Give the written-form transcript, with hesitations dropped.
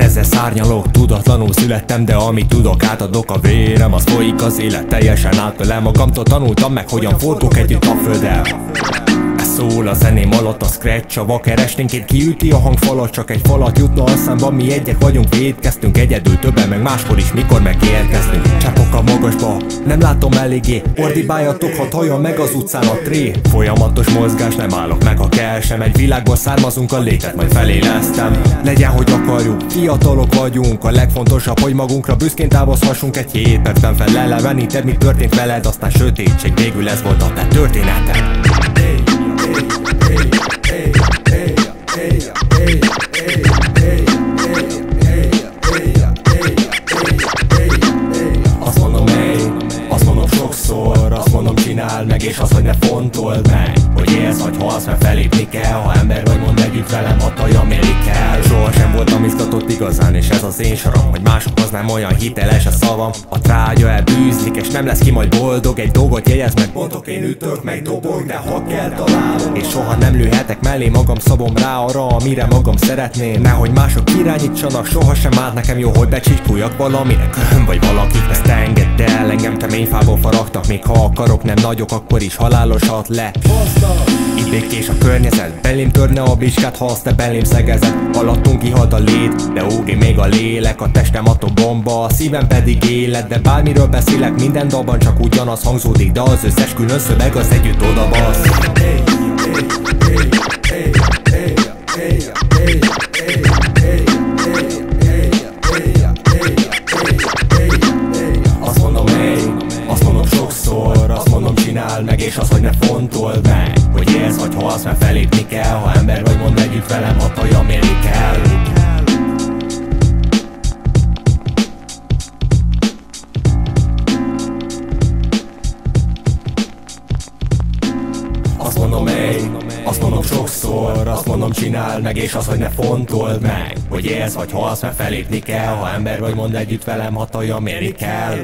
ezzel szárnyalok, tudatlanul születtem, de amit tudok, átadok a vérem. Az folyik az élet teljesen átölel. Magamtól tanultam meg, hogyan forgok együtt a földdel. Ez szól a zeném alatt a scratch. A vaker esténként kiüti a hangfalat. Csak egy falat jutna a számba, mi egyek vagyunk, védkeztünk egyedül, többen meg máskor is, mikor megérkeztünk. Csapok a magasba, nem látom eléggé. Ordibáljatok, ha tajam meg az utcán a tré. Folyamatos mozgás, nem állok meg, ha kell sem. Egy világból származunk, a létet majd felélesztem. Legyen, hogy akarjuk, fiatalok vagyunk. A legfontosabb, hogy magunkra büszkén távozhassunk. Egy 7 percben feleleveníted, mi történt veled. Aztán sötétség, végül ez volt a te történeted. Azt mondom sokszor, azt mondom csináld meg, és az, hogy ne fontold meg, hogy élsz vagy halsz, mert felépni kell. Ha ember vagy, mondd együtt velem, a tajam éli kell. Sohasem voltam izgatott igazán, és ez az én sorom, hogy másokhoz nem olyan hiteles a szavam. A trágya elbűzlik, és nem lesz ki majd boldog. Egy dolgot jegyez meg, pontok, én ütök meg dobok, de ha kell találom. És soha nem lőhetek mellé, magam szabom rá arra, amire magam szeretném. Nehogy mások irányítsanak, sohasem állt nekem jó, hogy becsípuljak valamire, köröm vagy valakit. Ezt engedd el, engem keményfából faragtak. Még ha akarok, nem nagyok, akkor is halálosat le. Itt békés a környezet, belém törne a bicskát, ha azt te belém szegezed. Alattunk kihalt a lét, de ógé még a lélek. A testem atombomba, a szívem pedig élet. De bármiről beszélek, minden dalban csak ugyanaz hangzódik, de az összes külön szöveg az együtt odabasz. Azt mondom sokszor, azt mondom csináld meg, és az, hogy ne fontold meg, hogy élsz vagy halsz, mert felépni kell. Ha ember vagy, mondd együtt velem, a tajam éli kell. Azt mondom sokszor, azt mondom csináld meg, és az, hogy ne fontold meg, hogy élsz vagy halsz, mert felépni kell. Ha ember vagy, mondd együtt velem, a tajam éli kell.